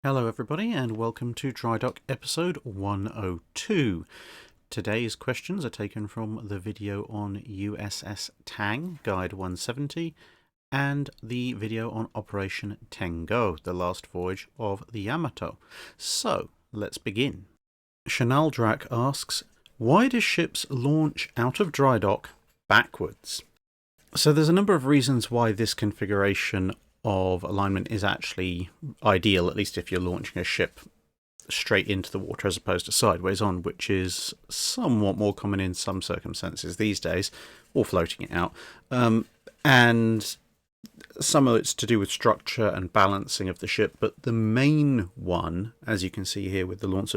Hello everybody and welcome to Drydock episode 102. Today's questions are taken from the video on USS Tang, Guide 170, and the video on Operation Tengo, the last voyage of the Yamato. So, let's begin. Chanaldrak asks, why do ships launch out of drydock backwards? So there's a number of reasons why this configuration of alignment is actually ideal, at least if you're launching a ship straight into the water as opposed to sideways on, which is somewhat more common in some circumstances these days, or floating it out. And some of it's to do with structure and balancing of the ship, but the main one, as you can see here with the launch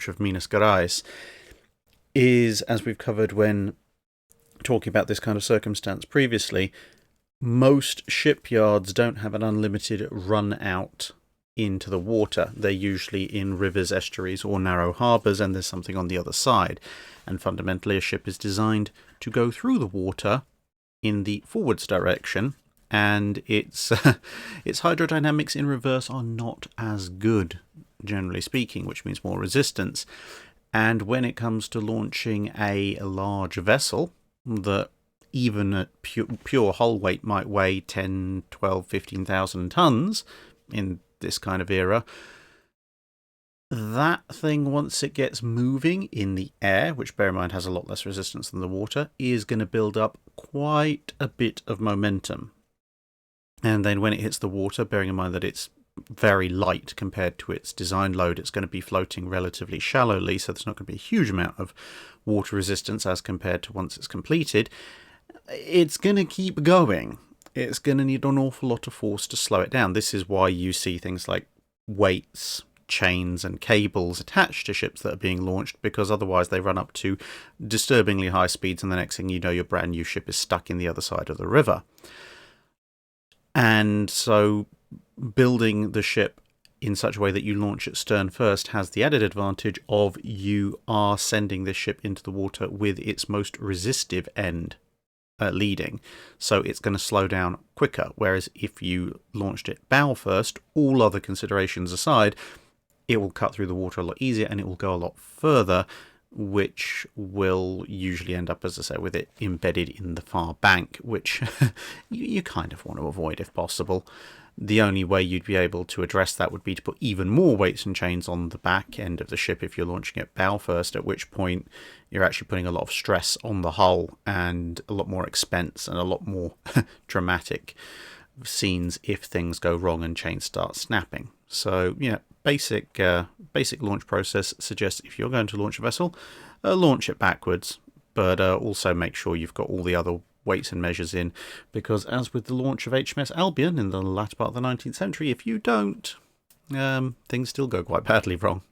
of Minas Gerais, is, as we've covered when talking about this kind of circumstance previously, most shipyards don't have an unlimited run out into the water. They're usually in rivers, estuaries, or narrow harbours, and there's something on the other side. And fundamentally, a ship is designed to go through the water in the forwards direction, and its hydrodynamics in reverse are not as good, generally speaking, which means more resistance. And when it comes to launching a large vessel that even at pure hull weight might weigh 10, 12, 15,000 tons in this kind of era, that thing, once it gets moving in the air, which bear in mind has a lot less resistance than the water, is going to build up quite a bit of momentum. And then when it hits the water, bearing in mind that it's very light compared to its design load, it's going to be floating relatively shallowly, so there's not going to be a huge amount of water resistance as compared to once it's completed. It's going to keep going. It's going to need an awful lot of force to slow it down. This is why you see things like weights, chains and cables attached to ships that are being launched, because otherwise they run up to disturbingly high speeds, and the next thing you know, your brand new ship is stuck in the other side of the river. And so building the ship in such a way that you launch it stern first has the added advantage of you are sending this ship into the water with its most resistive end leading, so it's going to slow down quicker. Whereas if you launched it bow first, all other considerations aside, it will cut through the water a lot easier and it will go a lot further, which will usually end up, as I say, with it embedded in the far bank, which you kind of want to avoid if possible. The only way you'd be able to address that would be to put even more weights and chains on the back end of the ship if you're launching it bow first, at which point you're actually putting a lot of stress on the hull and a lot more expense and a lot more dramatic scenes if things go wrong and chains start snapping. So, yeah, basic launch process suggests if you're going to launch a vessel, launch it backwards, but also make sure you've got all the other weights and measures in, because as with the launch of HMS Albion in the latter part of the 19th century, if you don't, things still go quite badly wrong.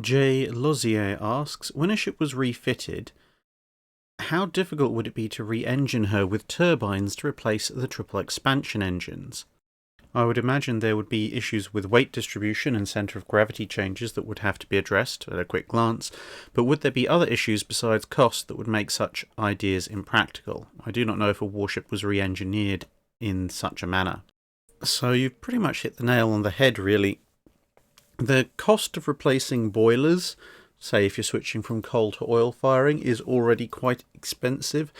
J. Lozier asks, when a ship was refitted, how difficult would it be to re-engine her with turbines to replace the triple expansion engines? I would imagine there would be issues with weight distribution and centre of gravity changes that would have to be addressed at a quick glance, but would there be other issues besides cost that would make such ideas impractical? I do not know if a warship was re-engineered in such a manner. So you've pretty much hit the nail on the head, really. The cost of replacing boilers, say if you're switching from coal to oil firing, is already quite expensive,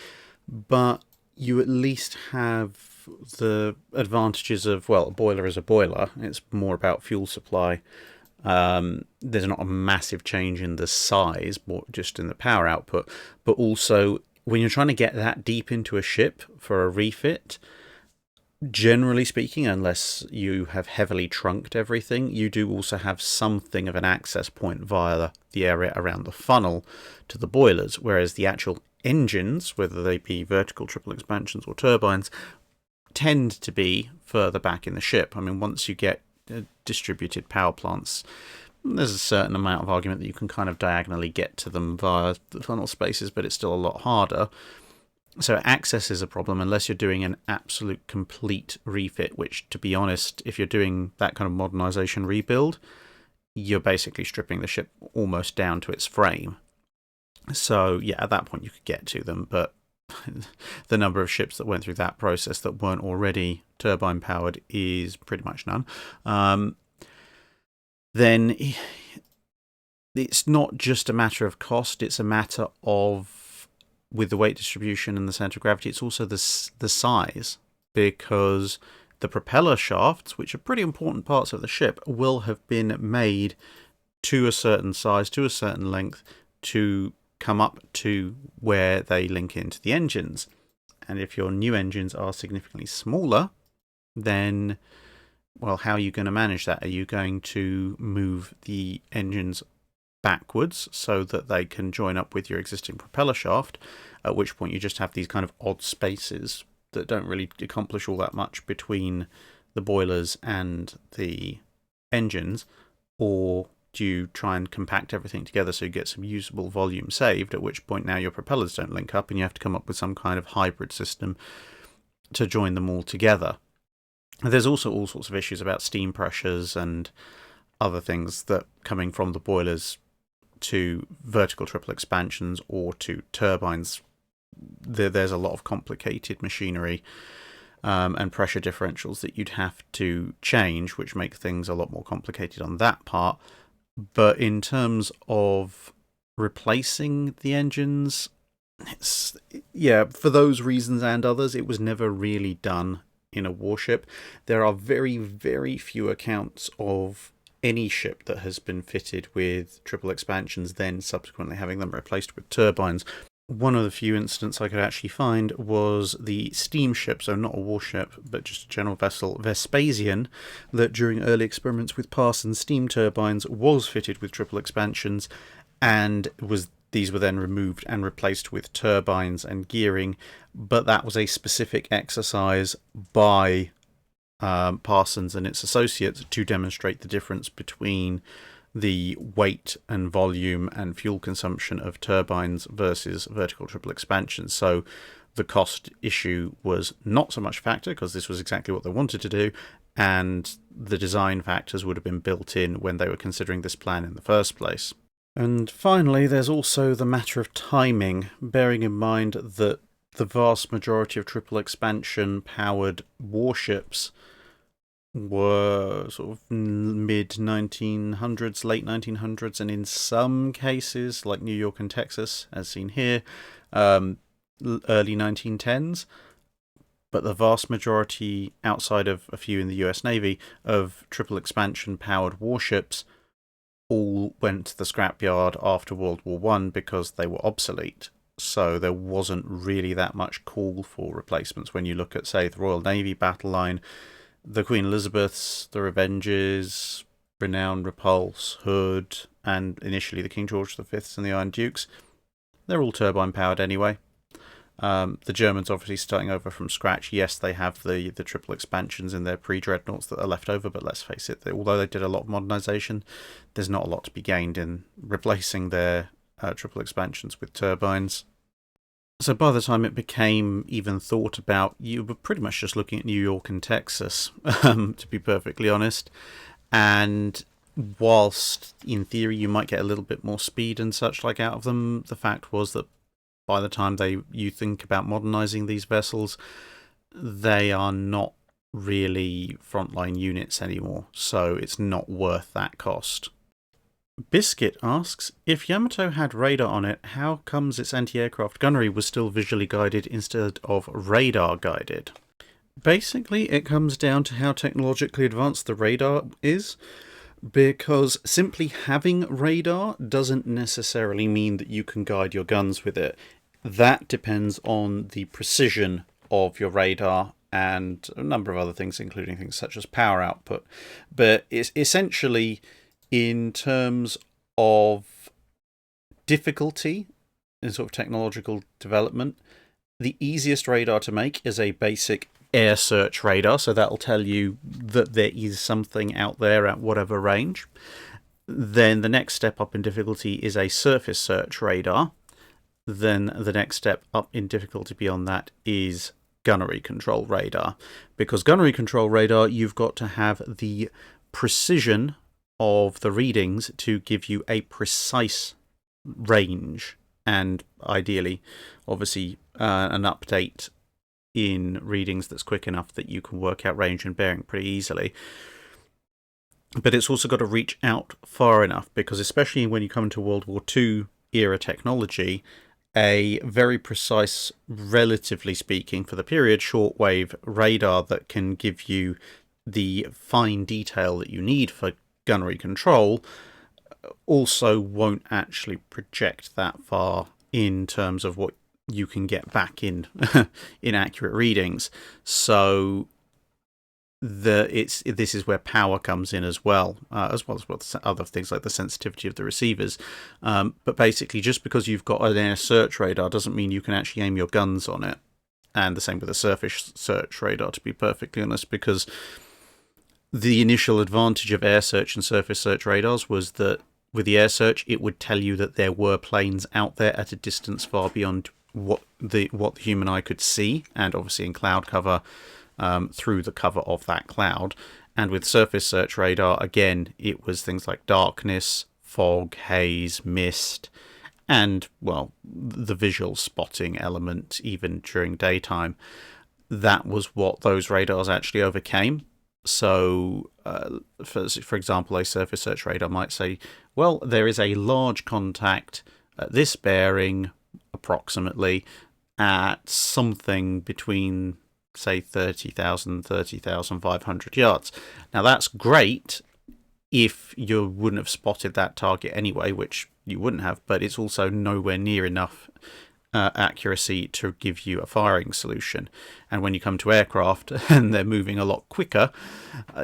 but you at least have the advantages of, well, a boiler is a boiler. It's more about fuel supply. There's not a massive change in the size, just in the power output, but also when you're trying to get that deep into a ship for a refit, generally speaking, unless you have heavily trunked everything, you do also have something of an access point via the area around the funnel to the boilers, whereas the actual engines, whether they be vertical triple expansions or turbines, tend to be further back in the ship. I mean, once you get distributed power plants, there's a certain amount of argument that you can kind of diagonally get to them via the funnel spaces, but it's still a lot harder. So access is a problem unless you're doing an absolute complete refit, which, to be honest, if you're doing that kind of modernization rebuild, you're basically stripping the ship almost down to its frame. So, yeah, at that point you could get to them, but the number of ships that went through that process that weren't already turbine powered is pretty much none. then it's not just a matter of cost, it's a matter of, with the weight distribution and the centre of gravity, it's also the size, because the propeller shafts, which are pretty important parts of the ship, will have been made to a certain size, to a certain length, to come up to where they link into the engines. And if your new engines are significantly smaller, then, well, how are you going to manage that? Are you going to move the engines backwards so that they can join up with your existing propeller shaft, at which point you just have these kind of odd spaces that don't really accomplish all that much between the boilers and the engines? Or do you try and compact everything together so you get some usable volume saved, at which point now your propellers don't link up and you have to come up with some kind of hybrid system to join them all together? There's also all sorts of issues about steam pressures and other things that coming from the boilers to vertical triple expansions or to turbines. There's a lot of complicated machinery and pressure differentials that you'd have to change, which make things a lot more complicated on that part. But in terms of replacing the engines, for those reasons and others, it was never really done in a warship. There are very, very few accounts of any ship that has been fitted with triple expansions, then subsequently having them replaced with turbines. One of the few incidents I could actually find was the steamship, so not a warship, but just a general vessel, Vespasian, that during early experiments with Parsons steam turbines was fitted with triple expansions, and these were then removed and replaced with turbines and gearing, but that was a specific exercise by Parsons and its associates to demonstrate the difference between the weight and volume and fuel consumption of turbines versus vertical triple expansions. So the cost issue was not so much a factor, because this was exactly what they wanted to do, and the design factors would have been built in when they were considering this plan in the first place. And finally, there's also the matter of timing, bearing in mind that the vast majority of triple expansion powered warships were sort of mid-1900s, late 1900s, and in some cases, like New York and Texas, as seen here, early 1910s. But the vast majority, outside of a few in the US Navy, of triple expansion powered warships all went to the scrapyard after World War I because they were obsolete. So there wasn't really that much call for replacements. When you look at, say, the Royal Navy battle line, the Queen Elizabeths, the Revenges, Renown, Repulse, Hood, and initially the King George V's and the Iron Dukes, they're all turbine powered anyway. The Germans obviously starting over from scratch. Yes, they have the triple expansions in their pre-dreadnoughts that are left over, but let's face it, although they did a lot of modernisation, there's not a lot to be gained in replacing their triple expansions with turbines. So by the time it became even thought about, you were pretty much just looking at New York and Texas, to be perfectly honest. And whilst in theory you might get a little bit more speed and such like out of them, the fact was that by the time you think about modernising these vessels, they are not really frontline units anymore, so it's not worth that cost. Biscuit asks, if Yamato had radar on it, how comes its anti-aircraft gunnery was still visually guided instead of radar guided? Basically, it comes down to how technologically advanced the radar is, because simply having radar doesn't necessarily mean that you can guide your guns with it. That depends on the precision of your radar and a number of other things, including things such as power output. But it's essentially, in terms of difficulty in sort of technological development, the easiest radar to make is a basic air search radar, so that'll tell you that there is something out there at whatever range. Then the next step up in difficulty is a surface search radar. Then the next step up in difficulty beyond that is gunnery control radar. Because gunnery control radar, you've got to have the precision of the readings to give you a precise range, and ideally, obviously, an update in readings that's quick enough that you can work out range and bearing pretty easily. but it's also got to reach out far enough, because especially when you come into World War II era technology, a very precise, relatively speaking, for the period, shortwave radar that can give you the fine detail that you need for gunnery control also won't actually project that far in terms of what you can get back in accurate readings. So this is where power comes in as well as other things like the sensitivity of the receivers. But basically, just because you've got an air search radar doesn't mean you can actually aim your guns on it. And the same with a surface search radar, to be perfectly honest, because the initial advantage of air search and surface search radars was that with the air search, it would tell you that there were planes out there at a distance far beyond what the human eye could see, and obviously in cloud cover, through the cover of that cloud. And with surface search radar, again, it was things like darkness, fog, haze, mist, and, well, the visual spotting element even during daytime. That was what those radars actually overcame. So, for example, a surface search radar might say, well, there is a large contact at this bearing, approximately, at something between, say, 30,000, 30,500 yards. Now, that's great if you wouldn't have spotted that target anyway, which you wouldn't have, but it's also nowhere near enough accuracy to give you a firing solution. And when you come to aircraft and they're moving a lot quicker,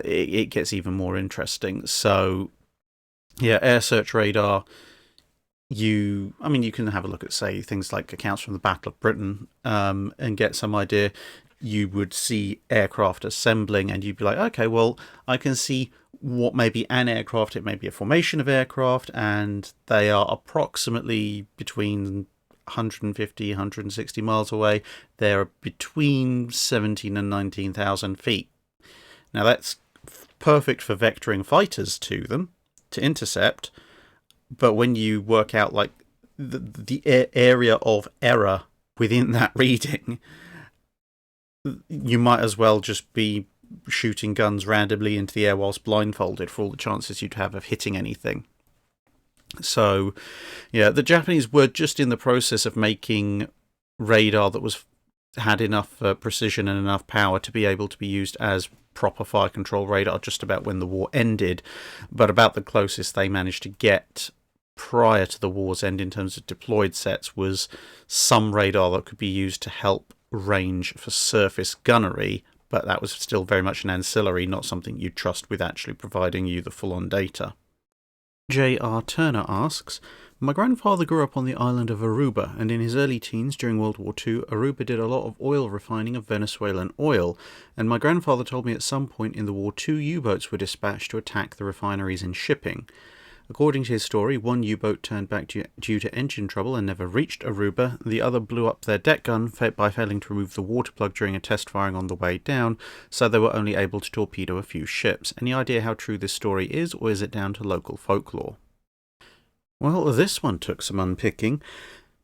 it gets even more interesting. So, yeah, air search radar, you can have a look at, say, things like accounts from the Battle of Britain, and get some idea. You would see aircraft assembling and you'd be like, okay, well, I can see what may be an aircraft. It may be a formation of aircraft, and they are approximately between 150, 160 miles away. They're between 17 and 19,000 feet. Now, that's perfect for vectoring fighters to them to intercept, but when you work out like the area of error within that reading, you might as well just be shooting guns randomly into the air whilst blindfolded for all the chances you'd have of hitting anything. So, yeah, the Japanese were just in the process of making radar that had enough precision and enough power to be able to be used as proper fire control radar just about when the war ended, but about the closest they managed to get prior to the war's end in terms of deployed sets was some radar that could be used to help range for surface gunnery, but that was still very much an ancillary, not something you'd trust with actually providing you the full-on data. J.R. Turner asks, my grandfather grew up on the island of Aruba, and in his early teens during World War II, Aruba did a lot of oil refining of Venezuelan oil, and my grandfather told me at some point in the war 2 U-boats were dispatched to attack the refineries in shipping. According to his story, one U-boat turned back due to engine trouble and never reached Aruba. The other blew up their deck gun by failing to remove the water plug during a test firing on the way down, so they were only able to torpedo a few ships. Any idea how true this story is, or is it down to local folklore? Well, this one took some unpicking,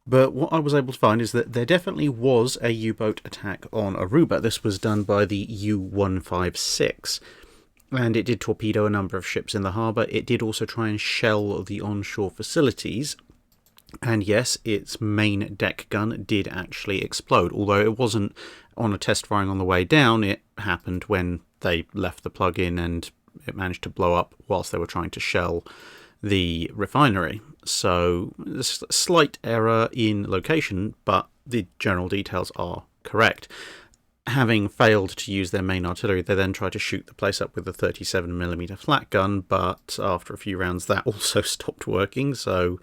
but what I was able to find is that there definitely was a U-boat attack on Aruba. This was done by the U-156. And it did torpedo a number of ships in the harbour. It did also try and shell the onshore facilities. And yes, its main deck gun did actually explode. Although it wasn't on a test firing on the way down, it happened when they left the plug in and it managed to blow up whilst they were trying to shell the refinery. So, a slight error in location, but the general details are correct. Having failed to use their main artillery, they then tried to shoot the place up with a 37mm flat gun, but after a few rounds that also stopped working, so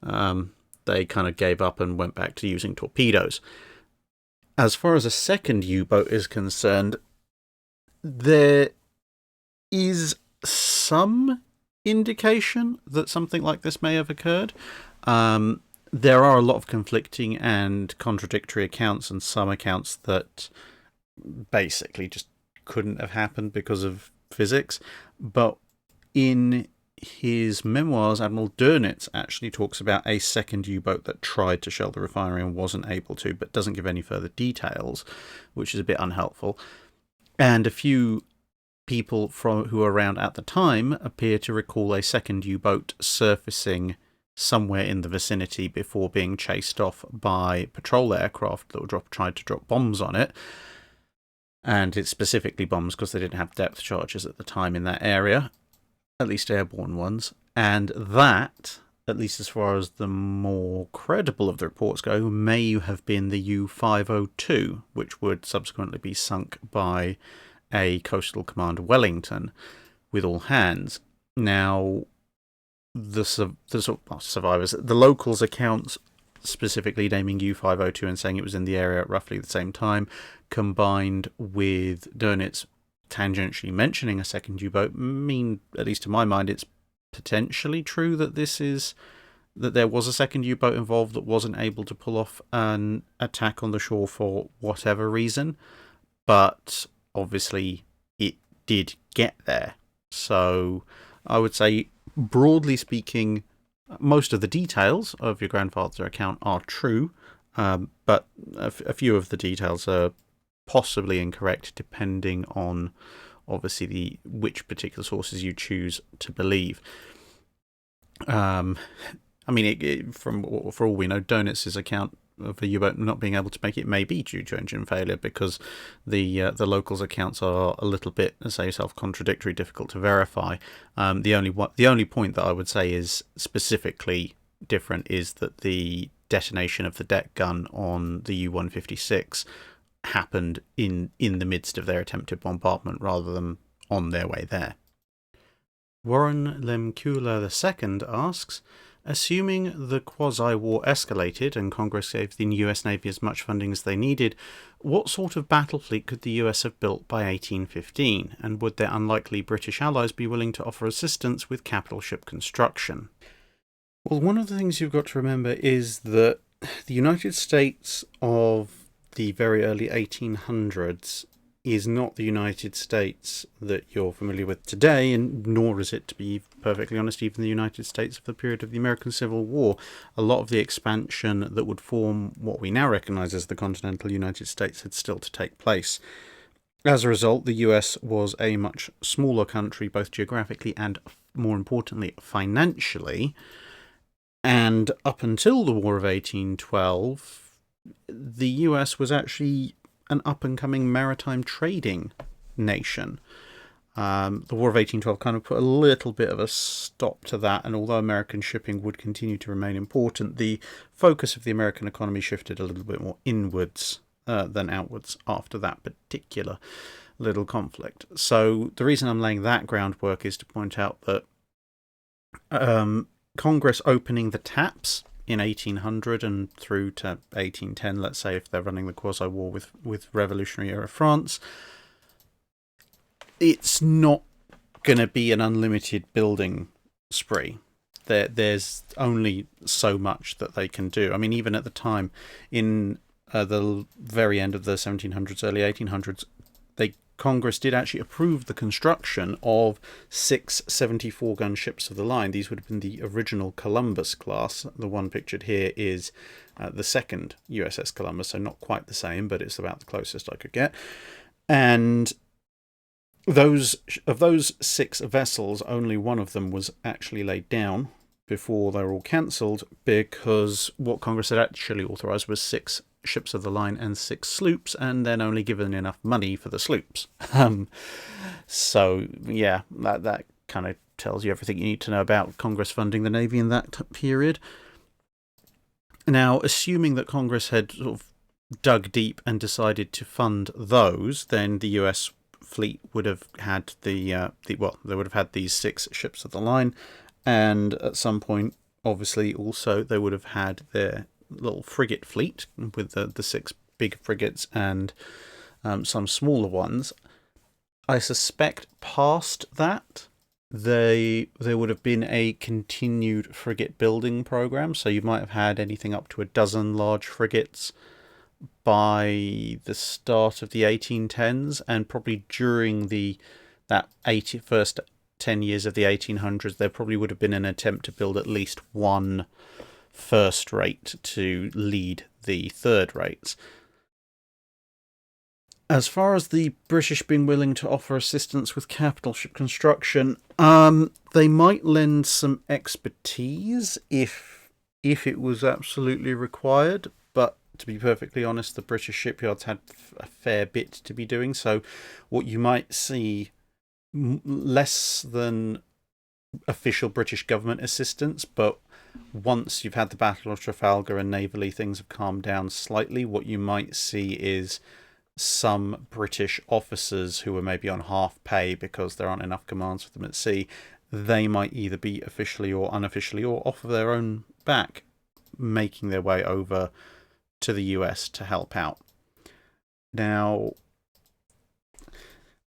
they kind of gave up and went back to using torpedoes. As far as a second U-boat is concerned, there is some indication that something like this may have occurred. There are a lot of conflicting and contradictory accounts, and some accounts that basically just couldn't have happened because of physics. But in his memoirs, Admiral Dönitz actually talks about a second U-boat that tried to shell the refinery and wasn't able to, but doesn't give any further details, which is a bit unhelpful. And a few people who were around at the time appear to recall a second U-boat surfacing somewhere in the vicinity before being chased off by patrol aircraft that tried to drop bombs on it. And it's specifically bombs because they didn't have depth charges at the time in that area, at least airborne ones. And that, at least as far as the more credible of the reports go, may have been the U-502, which would subsequently be sunk by a Coastal Command Wellington with all hands. Now, the survivors, the locals' accounts specifically naming U-502 and saying it was in the area at roughly the same time, combined with Dönitz tangentially mentioning a second U-boat, mean, at least to my mind, it's potentially true that there was a second U-boat involved that wasn't able to pull off an attack on the shore for whatever reason, but obviously it did get there. So I would say, broadly speaking, most of the details of your grandfather's account are true, but a few of the details are possibly incorrect depending on, obviously, which particular sources you choose to believe. I mean, for all we know, Dönitz's account of the U-boat not being able to make it may be due to engine failure, because the locals' accounts are a little bit, say, self-contradictory, difficult to verify. The only point that I would say is specifically different is that the detonation of the deck gun on the U-156 happened in the midst of their attempted bombardment rather than on their way there. Warren Lemkula II asks, assuming the Quasi-War escalated and Congress gave the US Navy as much funding as they needed, what sort of battle fleet could the US have built by 1815, and would their unlikely British allies be willing to offer assistance with capital ship construction? Well, one of the things you've got to remember is that the United States of the very early 1800s is not the United States that you're familiar with today, and nor is it, to be perfectly honest, even the United States of the period of the American Civil War. A lot of the expansion that would form what we now recognise as the continental United States had still to take place. As a result, the US was a much smaller country, both geographically and, more importantly, financially. And up until the War of 1812, the US was actually an up-and-coming maritime trading nation. The War of 1812 kind of put a little bit of a stop to that, and although American shipping would continue to remain important, the focus of the American economy shifted a little bit more inwards than outwards after that particular little conflict. So the reason I'm laying that groundwork is to point out that Congress opening the taps in 1800 and through to 1810, let's say, if they're running the Quasi-War with Revolutionary era France, it's not going to be an unlimited building spree. There's only so much that they can do. I mean, even at the time, in the very end of the 1700s, early 1800s, Congress did actually approve the construction of 6 74-gun ships of the line. These would have been the original Columbus class. The one pictured here is the second USS Columbus, so not quite the same, but it's about the closest I could get. And of those 6 vessels, only one of them was actually laid down before they were all cancelled, because what Congress had actually authorised was 6 ships of the line and 6 sloops, and then only given enough money for the sloops. So yeah, that kind of tells you everything you need to know about Congress funding the Navy in that period. Now, assuming that Congress had sort of dug deep and decided to fund those, then the US fleet would have had they would have had these 6 ships of the line, and at some point, obviously, also they would have had their little frigate fleet with the 6 big frigates and some smaller ones. I suspect past that there would have been a continued frigate building program, so you might have had anything up to a dozen large frigates by the start of the 1810s, and probably during that first 10 years of the 1800s there probably would have been an attempt to build at least one first rate to lead the third rates. As far as the British being willing to offer assistance with capital ship construction, they might lend some expertise if it was absolutely required. But to be perfectly honest, the British shipyards had a fair bit to be doing. So what you might see less than official British government assistance, but once you've had the Battle of Trafalgar and navally things have calmed down slightly, what you might see is some British officers who are maybe on half pay because there aren't enough commands for them at sea, they might either be officially or unofficially or off of their own back making their way over to the US to help out. Now,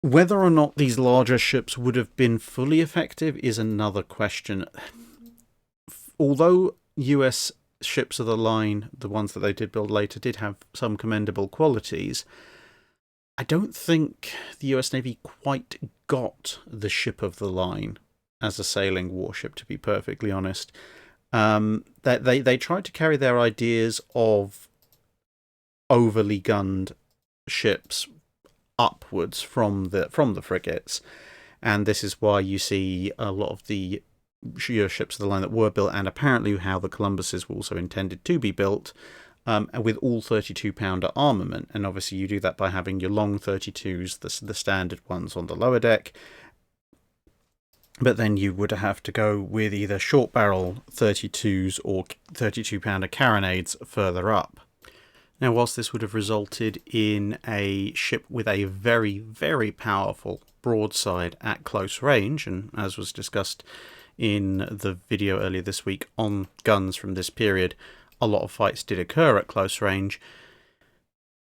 whether or not these larger ships would have been fully effective is another question. Although US ships of the line, the ones that they did build later, did have some commendable qualities, I don't think the US Navy quite got the ship of the line as a sailing warship, to be perfectly honest. They tried to carry their ideas of overly gunned ships upwards from the frigates, and this is why you see a lot of the ships of the line that were built, and apparently how the Columbuses were also intended to be built, with all 32-pounder armament. And obviously you do that by having your long 32s, the standard ones on the lower deck, but then you would have to go with either short barrel 32s or 32-pounder carronades further up. Now, whilst this would have resulted in a ship with a very, very powerful broadside at close range, and as was discussed in the video earlier this week on guns from this period, a lot of fights did occur at close range.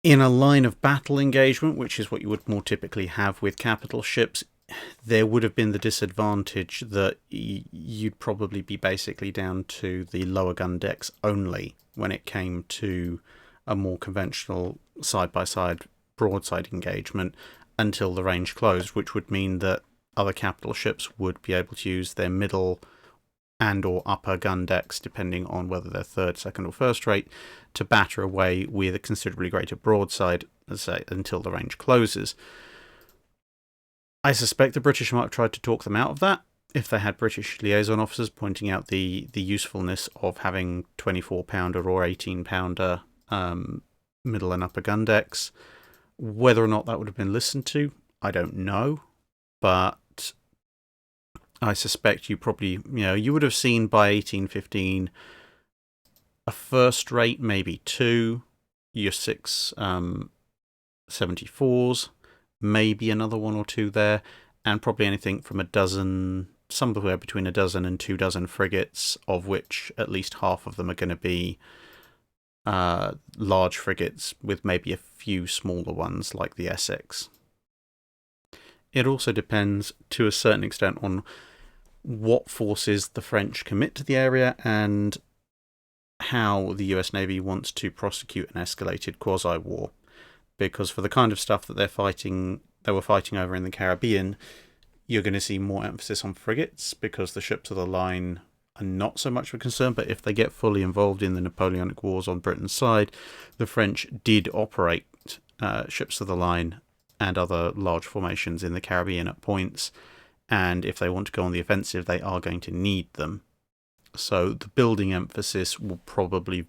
In a line of battle engagement, which is what you would more typically have with capital ships, there would have been the disadvantage that you'd probably be basically down to the lower gun decks only when it came to a more conventional side-by-side broadside engagement until the range closed, which would mean that other capital ships would be able to use their middle and or upper gun decks, depending on whether they're third, second or first rate, to batter away with a considerably greater broadside, as I say, until the range closes. I suspect the British might have tried to talk them out of that if they had British liaison officers pointing out the usefulness of having 24-pounder or 18-pounder middle and upper gun decks. Whether or not that would have been listened to, I don't know, but I suspect you probably, you would have seen by 1815 a first rate, maybe two, your 6 74s, maybe another one or two there, and probably anything from a dozen, somewhere between a dozen and 2 dozen frigates, of which at least half of them are going to be large frigates, with maybe a few smaller ones like the Essex. It also depends to a certain extent on what forces the French commit to the area and how the US Navy wants to prosecute an escalated quasi-war. Because for the kind of stuff that they were fighting over in the Caribbean, you're going to see more emphasis on frigates because the ships of the line are not so much of a concern. But if they get fully involved in the Napoleonic Wars on Britain's side, the French did operate ships of the line and other large formations in the Caribbean at points, and if they want to go on the offensive, they are going to need them. So the building emphasis will probably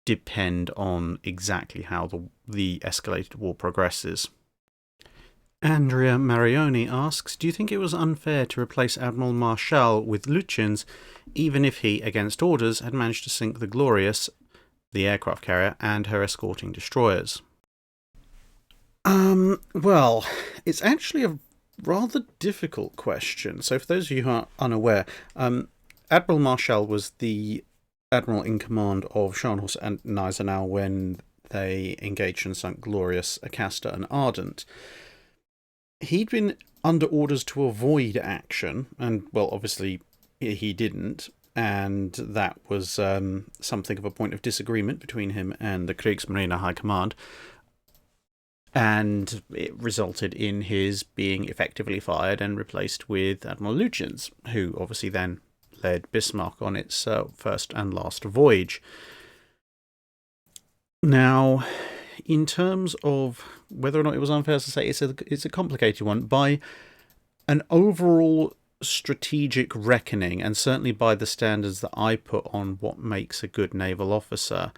depend on exactly how the escalated war progresses. Andrea Marioni asks, do you think it was unfair to replace Admiral Marschall with Lütjens, even if he, against orders, had managed to sink the Glorious, the aircraft carrier, and her escorting destroyers? Well, it's actually a rather difficult question. So for those of you who are unaware, Admiral Marschall was the admiral in command of Scharnhorst and Gneisenau when they engaged and sunk Glorious, Acasta and Ardent. He'd been under orders to avoid action, and, well, obviously he didn't, and that was something of a point of disagreement between him and the Kriegsmarine High Command, and it resulted in his being effectively fired and replaced with Admiral Lütjens, who obviously then led Bismarck on its first and last voyage. Now, in terms of whether or not it was unfair to say, it's a complicated one. By an overall strategic reckoning, and certainly by the standards that I put on what makes a good naval officer,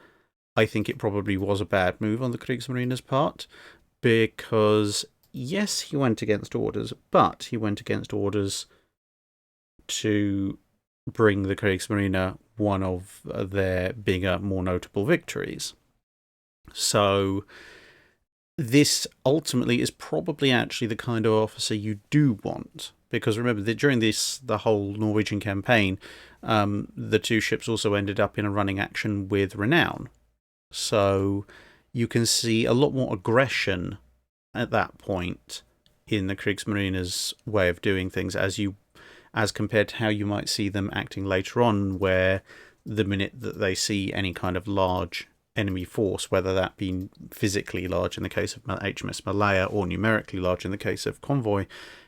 I think it probably was a bad move on the Kriegsmarine's part, because yes, he went against orders, but he went against orders to bring the Kriegsmarine one of their bigger, more notable victories. So this ultimately is probably actually the kind of officer you do want, because remember that during the whole Norwegian campaign, the two ships also ended up in a running action with Renown. So you can see a lot more aggression at that point in the Kriegsmarine's way of doing things, as compared to how you might see them acting later on, where the minute that they see any kind of large enemy force, whether that be physically large in the case of HMS Malaya or numerically large in the case of convoy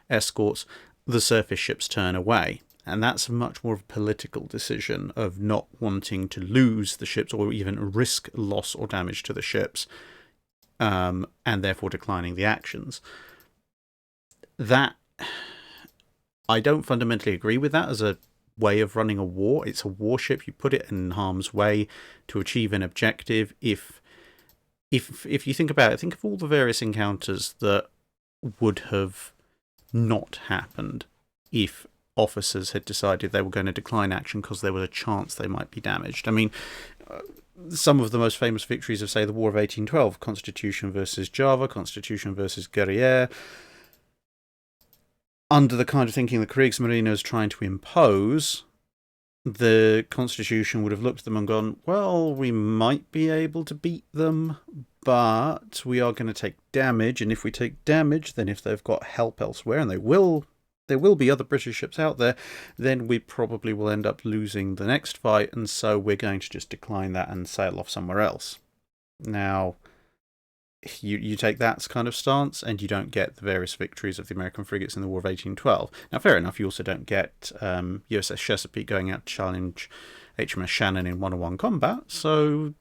escorts, the surface ships turn away. And that's much more of a political decision of not wanting to lose the ships or even risk loss or damage to the ships, and therefore declining the actions. That, I don't fundamentally agree with that as a way of running a war. It's a warship. You put it in harm's way to achieve an objective. If you think about it, think of all the various encounters that would have not happened if officers had decided they were going to decline action because there was a chance they might be damaged. I mean, some of the most famous victories of, say, the War of 1812, Constitution versus Java, Constitution versus Guerriere, under the kind of thinking the Kriegsmarine is trying to impose, the Constitution would have looked at them and gone, well, we might be able to beat them, but we are going to take damage, and if we take damage, then if they've got help elsewhere, and there will be other British ships out there, then we probably will end up losing the next fight, and so we're going to just decline that and sail off somewhere else. Now, you take that kind of stance, and you don't get the various victories of the American frigates in the War of 1812. Now, fair enough, you also don't get USS Chesapeake going out to challenge HMS Shannon in one-on-one combat, so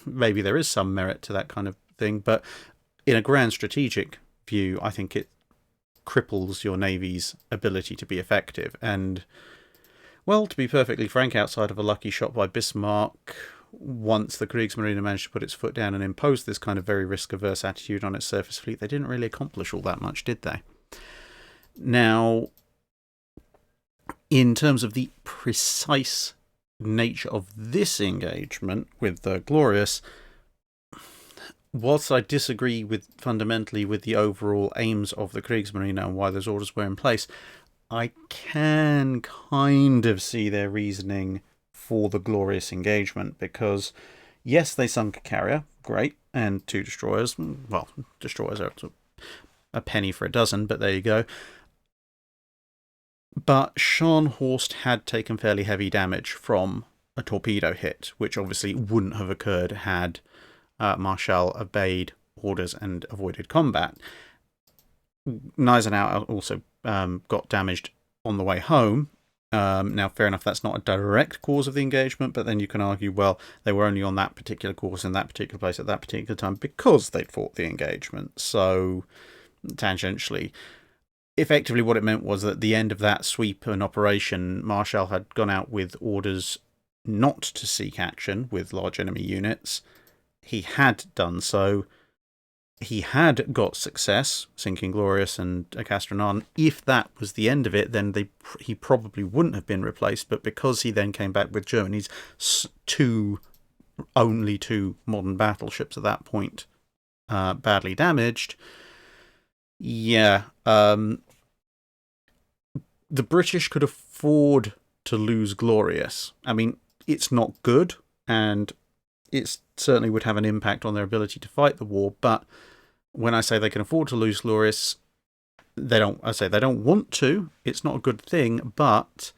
maybe there is some merit to that kind of thing, but in a grand strategic view, I think it cripples your Navy's ability to be effective. And, well, to be perfectly frank, outside of a lucky shot by Bismarck, once the Kriegsmarine managed to put its foot down and impose this kind of very risk-averse attitude on its surface fleet, they didn't really accomplish all that much, did they? Now, in terms of the precise nature of this engagement with the Glorious, whilst I disagree fundamentally with the overall aims of the Kriegsmarine and why those orders were in place, I can kind of see their reasoning for the Glorious engagement, because yes, they sunk a carrier, great, and 2 destroyers. Well, destroyers are a penny for a dozen, but there you go. But Scharnhorst had taken fairly heavy damage from a torpedo hit, which obviously wouldn't have occurred had Marschall obeyed orders and avoided combat. Gneisenau also got damaged on the way home. Now, fair enough, that's not a direct cause of the engagement, but then you can argue, well, they were only on that particular course in that particular place at that particular time because they'd fought the engagement. So, tangentially, effectively what it meant was that at the end of that sweep and operation, Marschall had gone out with orders not to seek action with large enemy units. He had done so. He had got success, sinking Glorious and Castronan. If that was the end of it, then he probably wouldn't have been replaced. But because he then came back with Germany's only two modern battleships at that point, badly damaged, yeah, the British could afford to lose Glorious. I mean, it's not good, and it certainly would have an impact on their ability to fight the war, but when I say they can afford to lose Glorious, they don't want to. It's not a good thing, but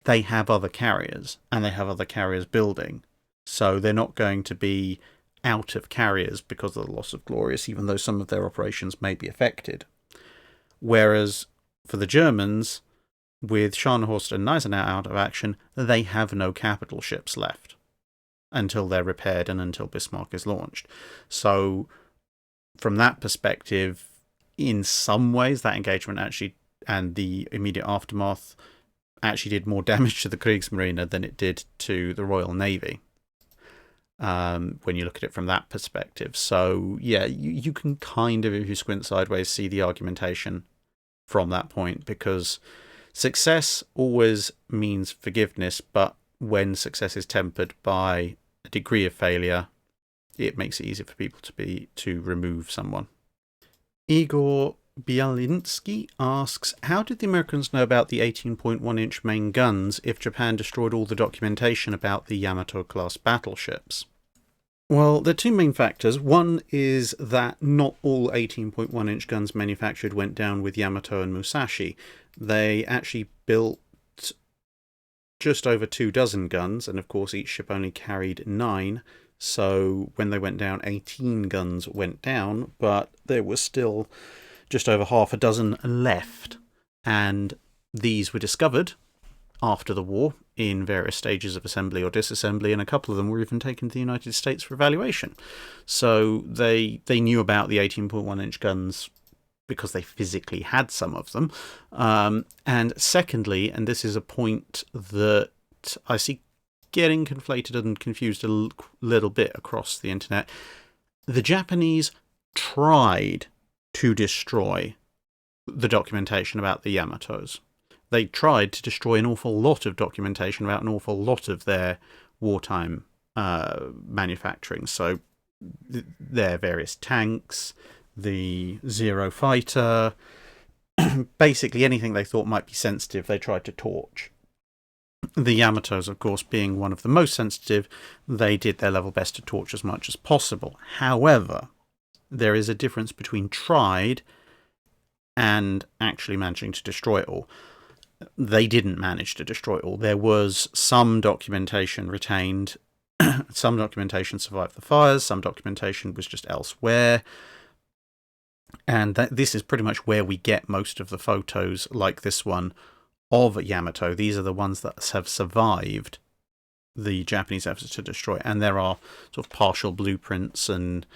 they have other carriers, and they have other carriers building. So they're not going to be out of carriers because of the loss of Glorious, even though some of their operations may be affected. Whereas for the Germans, with Scharnhorst and Gneisenau out of action, they have no capital ships left. until they're repaired and until Bismarck is launched. So from that perspective, in some ways, that engagement actually and the immediate aftermath actually did more damage to the Kriegsmarine than it did to the Royal Navy, when you look at it from that perspective. So yeah, you can kind of, if you squint sideways, see the argumentation from that point, because success always means forgiveness, but when success is tempered by a degree of failure, it makes it easier for people to remove someone. Igor Bialinsky asks, how did the Americans know about the 18.1-inch main guns if Japan destroyed all the documentation about the Yamato-class battleships? Well, there are two main factors. One is that not all 18.1-inch guns manufactured went down with Yamato and Musashi. They actually built just over 24 guns, and of course each ship only carried 9, so when they went down, 18 guns went down, but there was still just over half a dozen left, and these were discovered after the war in various stages of assembly or disassembly, and a couple of them were even taken to the United States for evaluation. So they knew about the 18.1-inch guns because they physically had some of them. And secondly, and this is a point that I see getting conflated and confused a little bit across the internet, the Japanese tried to destroy the documentation about the Yamatos. They tried to destroy an awful lot of documentation about an awful lot of their wartime manufacturing. So their various tanks, the Zero fighter, basically anything they thought might be sensitive, they tried to torch. The Yamatos, of course, being one of the most sensitive, they did their level best to torch as much as possible. However, there is a difference between tried and actually managing to destroy it all. They didn't manage to destroy it all. There was some documentation retained. Some documentation survived the fires. Some documentation was just elsewhere. And this is pretty much where we get most of the photos like this one of Yamato. These are the ones that have survived the Japanese efforts to destroy it. And there are sort of partial blueprints and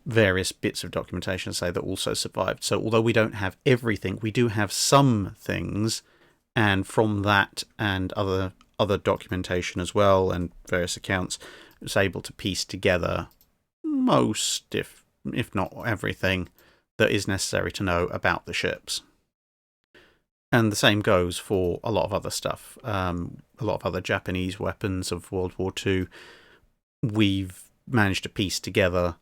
various bits of documentation, say, that also survived. So although we don't have everything, we do have some things. And from that and other documentation as well and various accounts, I was able to piece together most, if not everything, that is necessary to know about the ships. And the same goes for a lot of other stuff. A lot of other Japanese weapons of World War II. We've managed to piece together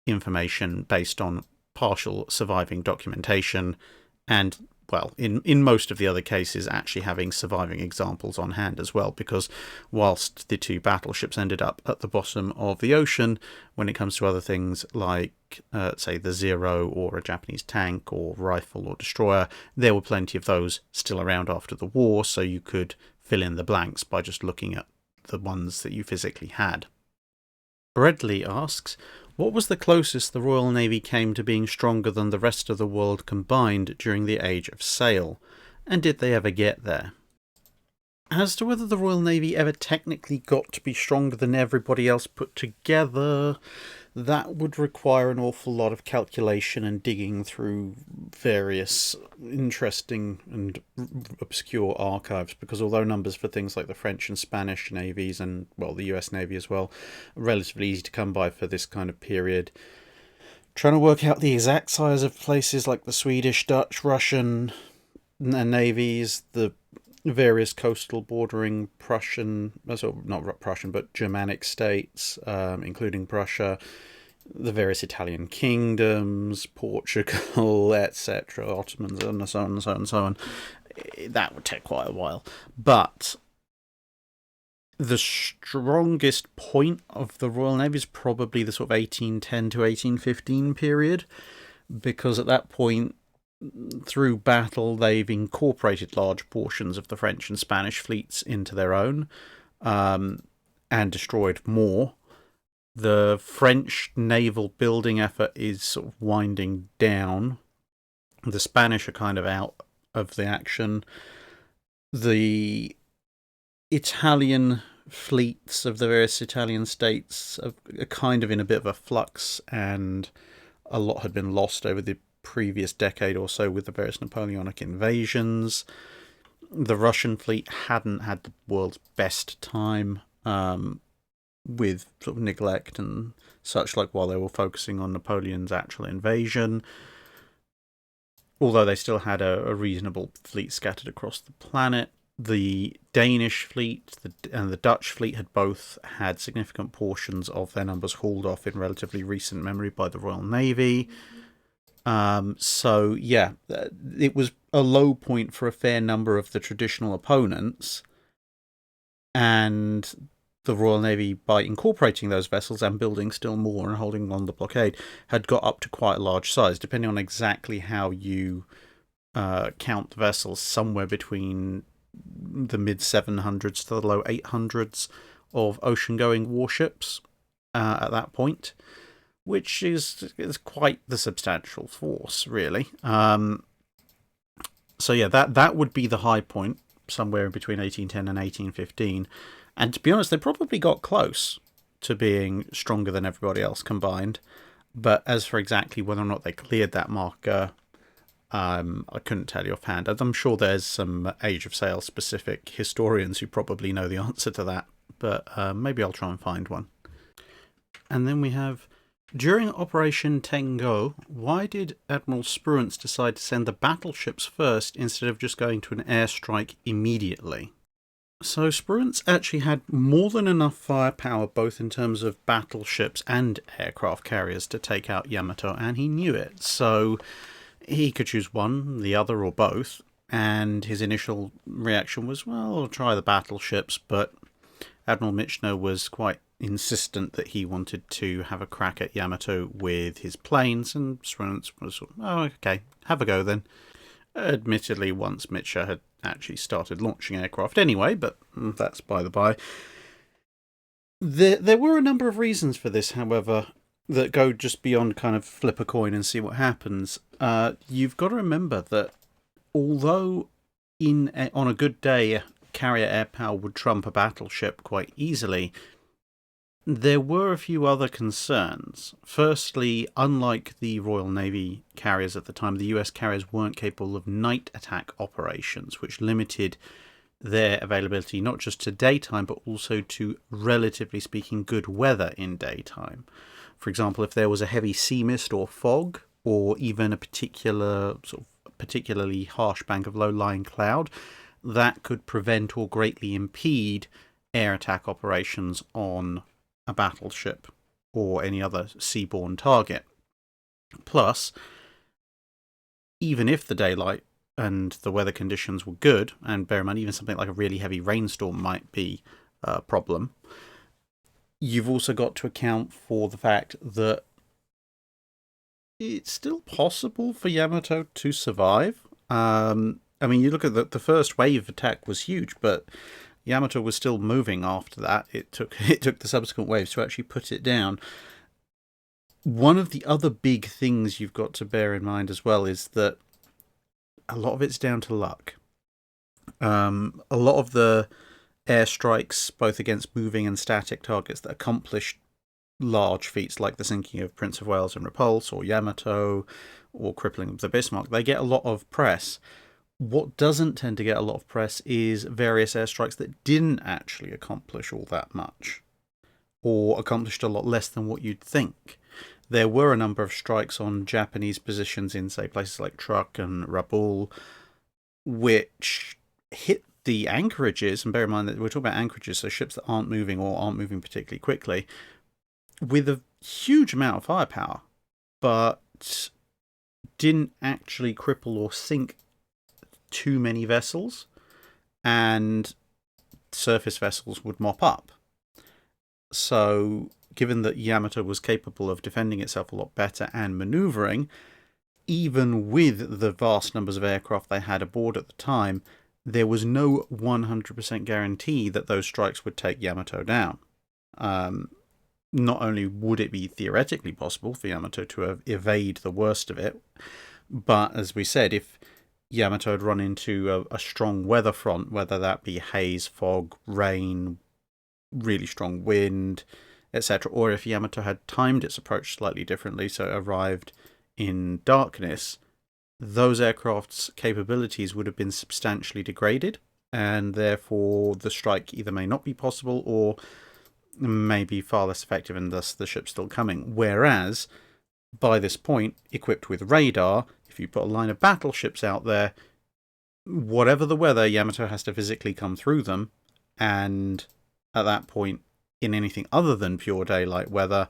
information based on partial surviving documentation and, well, in most of the other cases, actually having surviving examples on hand as well, because whilst the two battleships ended up at the bottom of the ocean, when it comes to other things like, say, the Zero or a Japanese tank or rifle or destroyer, there were plenty of those still around after the war, so you could fill in the blanks by just looking at the ones that you physically had. Bradley asks, what was the closest the Royal Navy came to being stronger than the rest of the world combined during the Age of Sail? And did they ever get there? As to whether the Royal Navy ever technically got to be stronger than everybody else put together, that would require an awful lot of calculation and digging through various interesting and obscure archives, because although numbers for things like the French and Spanish navies and, well, the US Navy as well, are relatively easy to come by for this kind of period, trying to work out the exact size of places like the Swedish, Dutch, Russian navies, the various coastal bordering Prussian, so not Prussian, but Germanic states, including Prussia, the various Italian kingdoms, Portugal, etc., Ottomans, and so on and so on and so on. That would take quite a while. But the strongest point of the Royal Navy is probably the sort of 1810 to 1815 period, because at that point, through battle, they've incorporated large portions of the French and Spanish fleets into their own, and destroyed more. The French naval building effort is sort of winding down. The Spanish are kind of out of the action. The Italian fleets of the various Italian states are kind of in a bit of a flux, and a lot had been lost over the previous decade or so with the various Napoleonic invasions. The Russian fleet hadn't had the world's best time with sort of neglect and such, like while they were focusing on Napoleon's actual invasion. Although they still had a reasonable fleet scattered across the planet. The Danish fleet and the Dutch fleet had both had significant portions of their numbers hauled off in relatively recent memory by the Royal Navy. So, yeah, it was a low point for a fair number of the traditional opponents. And the Royal Navy, by incorporating those vessels and building still more and holding on the blockade, had got up to quite a large size, depending on exactly how you count the vessels, somewhere between the mid-700s to the low 800s of ocean-going warships at that point, which is quite the substantial force, really. So yeah, that would be the high point, somewhere between 1810 and 1815. And to be honest, they probably got close to being stronger than everybody else combined. But as for exactly whether or not they cleared that marker, I couldn't tell you offhand. I'm sure there's some Age of Sail specific historians who probably know the answer to that, but maybe I'll try and find one. And then we have, during Operation Tengo, why did Admiral Spruance decide to send the battleships first instead of just going to an airstrike immediately? So Spruance actually had more than enough firepower, both in terms of battleships and aircraft carriers, to take out Yamato, and he knew it. So he could choose one, the other, or both, and his initial reaction was, well, I'll try the battleships, but Admiral Michener was quite insistent that he wanted to have a crack at Yamato with his planes, and Spruance was, oh, okay, have a go then. Admittedly, once Michener had actually started launching aircraft anyway, but that's by the by. There were a number of reasons for this, however, that go just beyond kind of flip a coin and see what happens. You've got to remember that although on a good day, carrier air power would trump a battleship quite easily, there were a few other concerns. Firstly, unlike the Royal Navy carriers at the time, the US carriers weren't capable of night attack operations, which limited their availability not just to daytime, but also to, relatively speaking, good weather in daytime. For example, if there was a heavy sea mist or fog, or even a particularly harsh bank of low-lying cloud, that could prevent or greatly impede air attack operations on a battleship or any other seaborne target. Plus, even if the daylight and the weather conditions were good, and bear in mind even something like a really heavy rainstorm might be a problem, you've also got to account for the fact that it's still possible for Yamato to survive. I mean, you look at the first wave attack was huge, but Yamato was still moving after that. It took the subsequent waves to actually put it down. One of the other big things you've got to bear in mind as well is that a lot of it's down to luck. A lot of the airstrikes, both against moving and static targets that accomplished large feats like the sinking of Prince of Wales and Repulse, or Yamato, or crippling of the Bismarck, they get a lot of press. What doesn't tend to get a lot of press is various airstrikes that didn't actually accomplish all that much, or accomplished a lot less than what you'd think. There were a number of strikes on Japanese positions in, say, places like Truk and Rabaul, which hit the anchorages, and bear in mind that we're talking about anchorages, so ships that aren't moving or aren't moving particularly quickly, with a huge amount of firepower, but didn't actually cripple or sink too many vessels, and surface vessels would mop up. So, given that Yamato was capable of defending itself a lot better and manoeuvring, even with the vast numbers of aircraft they had aboard at the time, there was no 100% guarantee that those strikes would take Yamato down. Not only would it be theoretically possible for Yamato to evade the worst of it, but as we said, if Yamato had run into a strong weather front, whether that be haze, fog, rain, really strong wind, etc., or if Yamato had timed its approach slightly differently, so it arrived in darkness, those aircraft's capabilities would have been substantially degraded, and therefore the strike either may not be possible or may be far less effective, and thus the ship's still coming. Whereas, by this point, equipped with radar, if you put a line of battleships out there, whatever the weather, Yamato has to physically come through them, and at that point, in anything other than pure daylight weather,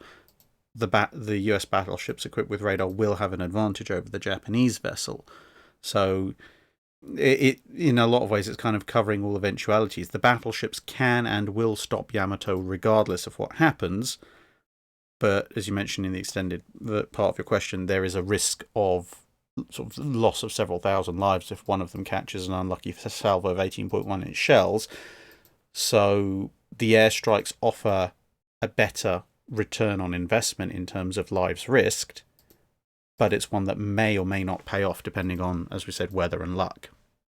the US battleships equipped with radar will have an advantage over the Japanese vessel. So it in a lot of ways, it's kind of covering all eventualities. The battleships can and will stop Yamato regardless of what happens, but as you mentioned in the extended part of your question, there is a risk of sort of loss of several thousand lives if one of them catches an unlucky salvo of 18.1-inch shells. So the airstrikes offer a better return on investment in terms of lives risked, but it's one that may or may not pay off depending on, as we said, weather and luck.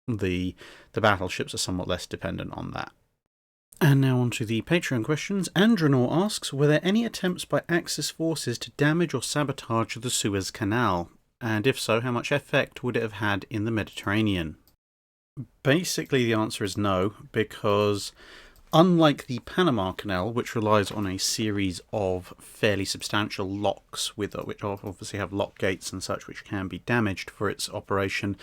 The battleships are somewhat less dependent on that. And now on to the Patreon questions. Andronor asks, were there any attempts by Axis forces to damage or sabotage the Suez Canal? And if so, how much effect would it have had in the Mediterranean? Basically, the answer is no, because unlike the Panama Canal, which relies on a series of fairly substantial locks, which obviously have lock gates and such, which can be damaged for its operation,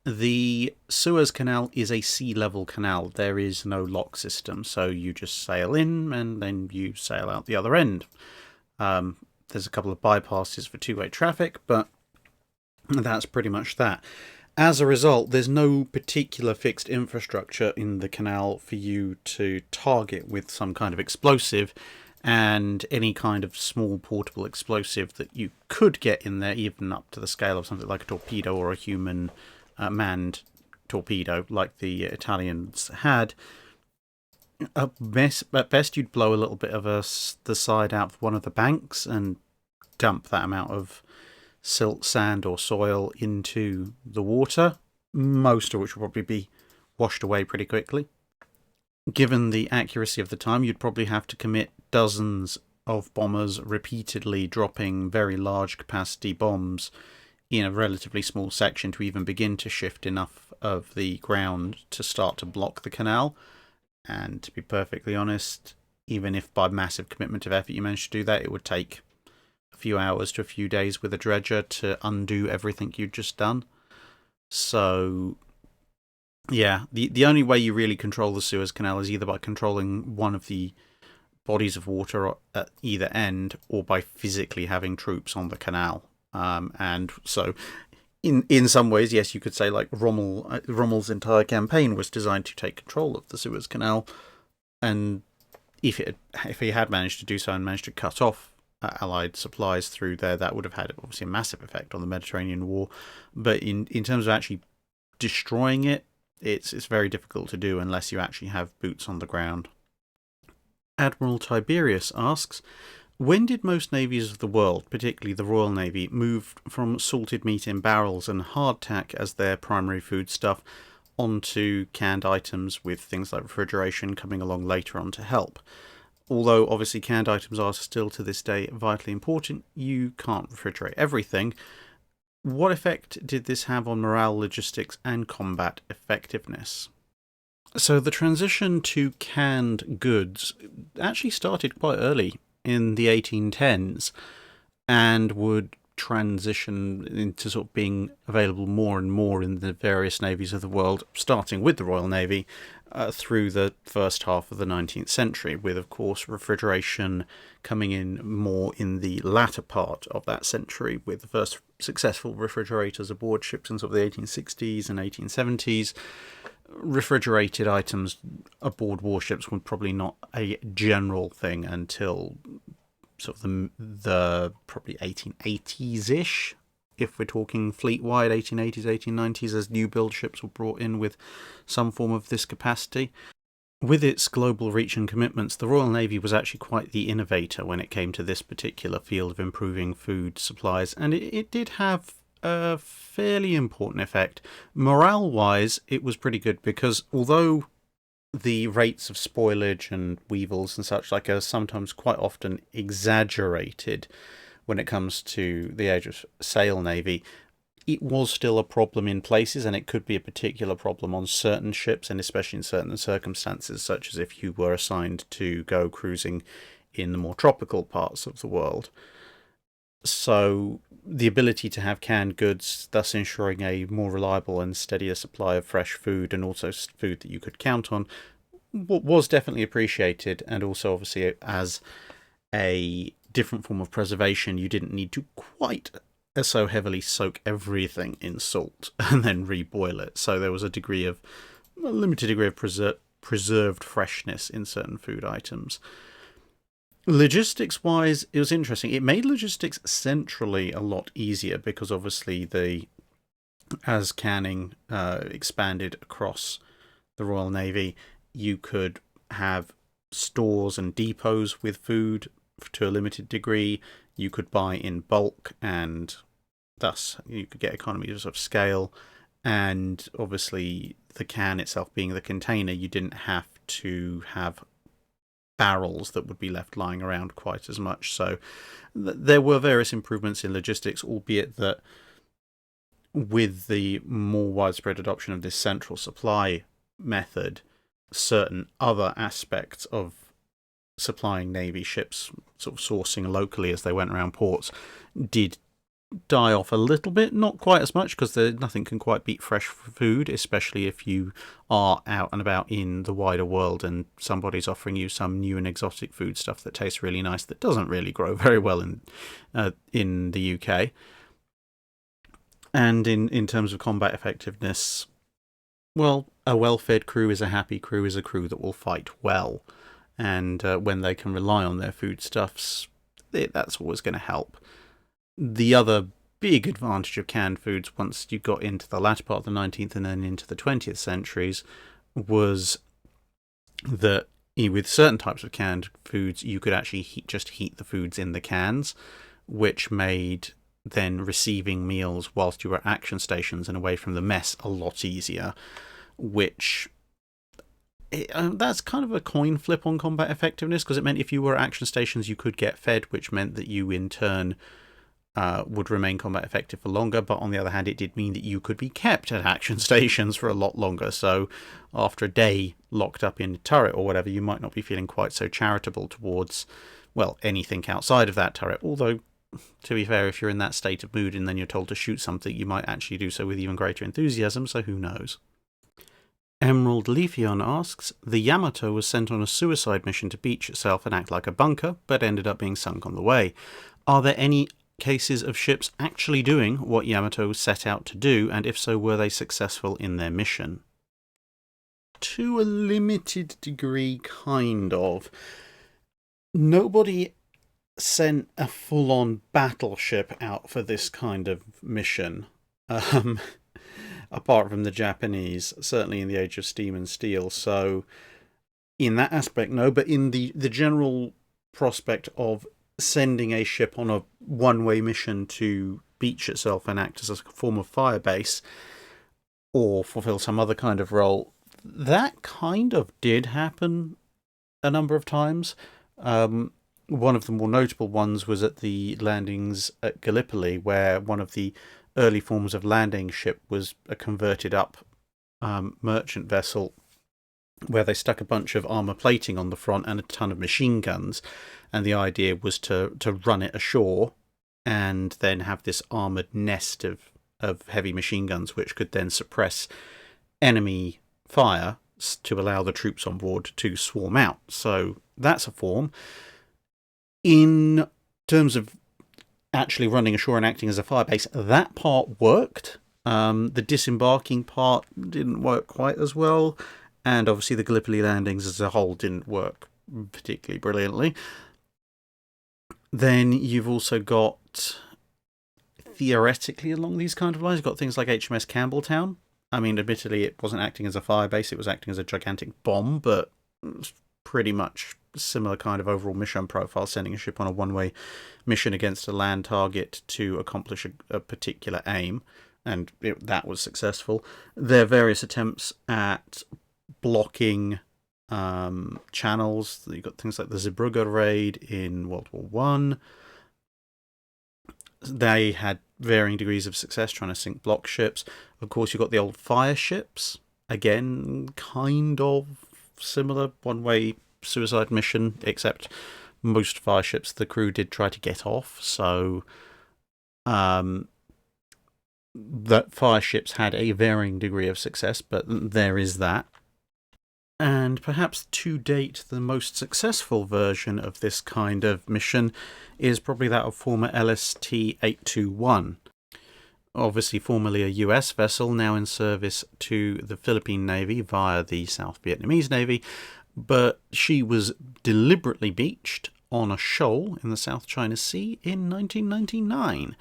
the Suez Canal is a sea-level canal. There is no lock system, so you just sail in and then you sail out the other end. There's a couple of bypasses for two-way traffic, but that's pretty much that. As a result, there's no particular fixed infrastructure in the canal for you to target with some kind of explosive, and any kind of small portable explosive that you could get in there, even up to the scale of something like a torpedo or a human manned torpedo like the Italians had, at best you'd blow a little bit of the side out of one of the banks and dump that amount of silt, sand or soil into the water, most of which will probably be washed away pretty quickly. Given the accuracy of the time, you'd probably have to commit dozens of bombers repeatedly dropping very large capacity bombs in a relatively small section to even begin to shift enough of the ground to start to block the canal. And to be perfectly honest, even if by massive commitment of effort you managed to do that, it would take a few hours to a few days with a dredger to undo everything you'd just done. So yeah, the only way you really control the Suez Canal is either by controlling one of the bodies of water at either end, or by physically having troops on the canal. And so, in some ways, yes, you could say like Rommel's entire campaign was designed to take control of the Suez Canal, and if he had managed to do so and managed to cut off Allied supplies through there, that would have had obviously a massive effect on the Mediterranean War. But in terms of actually destroying it, it's very difficult to do unless you actually have boots on the ground. Admiral Tiberius asks, when did most navies of the world, particularly the Royal Navy, move from salted meat in barrels and hardtack as their primary foodstuff onto canned items, with things like refrigeration coming along later on to help? Although obviously canned items are still to this day vitally important, you can't refrigerate everything. What effect did this have on morale, logistics, and combat effectiveness? So the transition to canned goods actually started quite early in the 1810s, and would transition into sort of being available more and more in the various navies of the world, starting with the Royal Navy, through the first half of the 19th century, with, of course, refrigeration coming in more in the latter part of that century, with the first successful refrigerators aboard ships in sort of the 1860s and 1870s. Refrigerated items aboard warships were probably not a general thing until sort of the probably 1880s-ish, if we're talking fleet-wide, 1880s, 1890s, as new build ships were brought in with some form of this capacity. With its global reach and commitments, the Royal Navy was actually quite the innovator when it came to this particular field of improving food supplies, and it did have a fairly important effect. Morale-wise, it was pretty good, because although the rates of spoilage and weevils and such like are sometimes quite often exaggerated when it comes to the age of sail navy. It was still a problem in places, and it could be a particular problem on certain ships, and especially in certain circumstances, such as if you were assigned to go cruising in the more tropical parts of the world. So the ability to have canned goods, thus ensuring a more reliable and steadier supply of fresh food, and also food that you could count on, was definitely appreciated. And also, obviously, as a different form of preservation, you didn't need to quite so heavily soak everything in salt and then reboil it. So there was a limited degree of preserved freshness in certain food items. Logistics-wise, it was interesting. It made logistics centrally a lot easier because obviously as canning expanded across the Royal Navy, you could have stores and depots with food to a limited degree. You could buy in bulk, and thus you could get economies of scale. And obviously, the can itself being the container, you didn't have to have barrels that would be left lying around quite as much. So there were various improvements in logistics, albeit that with the more widespread adoption of this central supply method, certain other aspects of supplying Navy ships, sort of sourcing locally as they went around ports, did die off a little bit. Not quite as much, because nothing can quite beat fresh food, especially if you are out and about in the wider world and somebody's offering you some new and exotic food stuff that tastes really nice that doesn't really grow very well in the UK. And in terms of combat effectiveness, well, a well-fed crew is a happy crew, is a crew that will fight well. And when they can rely on their foodstuffs, that's always going to help. The other big advantage of canned foods, once you got into the latter part of the 19th and then into the 20th centuries, was that with certain types of canned foods, you could actually just heat the foods in the cans, which made then receiving meals whilst you were at action stations and away from the mess a lot easier, which that's kind of a coin flip on combat effectiveness, because it meant if you were at action stations you could get fed, which meant that you in turn would remain combat effective for longer. But on the other hand, it did mean that you could be kept at action stations for a lot longer. So after a day locked up in a turret or whatever, you might not be feeling quite so charitable towards, well, anything outside of that turret. Although, to be fair, if you're in that state of mood and then you're told to shoot something, you might actually do so with even greater enthusiasm, so who knows. Emerald Leafeon asks, the Yamato was sent on a suicide mission to beach itself and act like a bunker, but ended up being sunk on the way. Are there any cases of ships actually doing what Yamato set out to do, and if so, were they successful in their mission? To a limited degree, kind of. Nobody sent a full-on battleship out for this kind of mission. Apart from the Japanese, certainly in the age of steam and steel. So in that aspect, no. But in the general prospect of sending a ship on a one-way mission to beach itself and act as a form of fire base or fulfill some other kind of role, that kind of did happen a number of times. One of the more notable ones was at the landings at Gallipoli, where one of the early forms of landing ship was a converted up merchant vessel, where they stuck a bunch of armour plating on the front and a ton of machine guns, and the idea was to run it ashore and then have this armoured nest of heavy machine guns which could then suppress enemy fire to allow the troops on board to swarm out. So that's a form. In terms of actually running ashore and acting as a fire base, that part worked. The disembarking part didn't work quite as well, and obviously the Gallipoli landings as a whole didn't work particularly brilliantly. Then you've also got, theoretically along these kind of lines, you've got things like HMS Campbelltown. I mean, admittedly, it wasn't acting as a fire base, it was acting as a gigantic bomb, but it was pretty much similar kind of overall mission profile, sending a ship on a one-way mission against a land target to accomplish a particular aim, and that was successful. There are various attempts at blocking channels. You've got things like the Zeebrugge raid in World War One. They had varying degrees of success trying to sink block ships. Of course, you've got the old fire ships. Again, kind of similar one-way suicide mission, except most fire ships, the crew did try to get off. So that fire ships had a varying degree of success, but there is that. And perhaps to date, the most successful version of this kind of mission is probably that of former LST-821. Obviously formerly a US vessel, now in service to the Philippine Navy via the South Vietnamese Navy, but she was deliberately beached on a shoal in the South China Sea in 1999.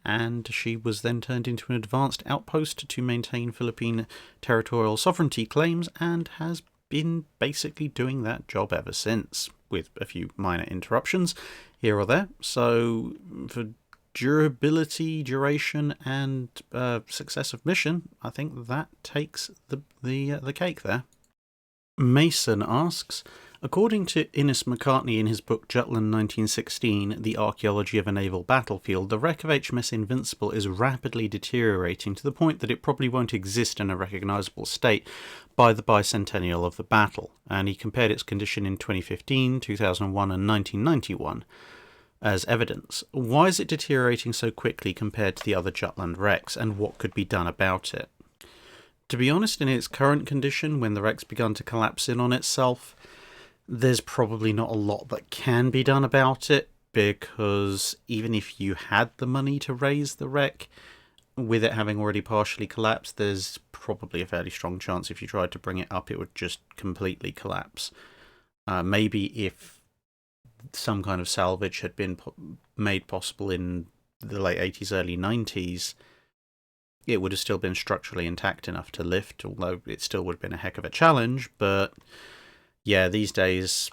And she was then turned into an advanced outpost to maintain Philippine territorial sovereignty claims, and has been basically doing that job ever since, with a few minor interruptions here or there. So for durability, duration, and success of mission, I think that takes the cake there. Mason asks, according to Innes McCartney in his book Jutland 1916, The Archaeology of a Naval Battlefield, the wreck of HMS Invincible is rapidly deteriorating to the point that it probably won't exist in a recognisable state by the bicentennial of the battle, and he compared its condition in 2015, 2001 and 1991 as evidence. Why is it deteriorating so quickly compared to the other Jutland wrecks, and what could be done about it? To be honest, in its current condition, when the wreck's begun to collapse in on itself, there's probably not a lot that can be done about it, because even if you had the money to raise the wreck, with it having already partially collapsed, there's probably a fairly strong chance if you tried to bring it up, it would just completely collapse. Maybe if some kind of salvage had been made possible in the late 80s, early 90s, it would have still been structurally intact enough to lift, although it still would have been a heck of a challenge. But yeah, these days,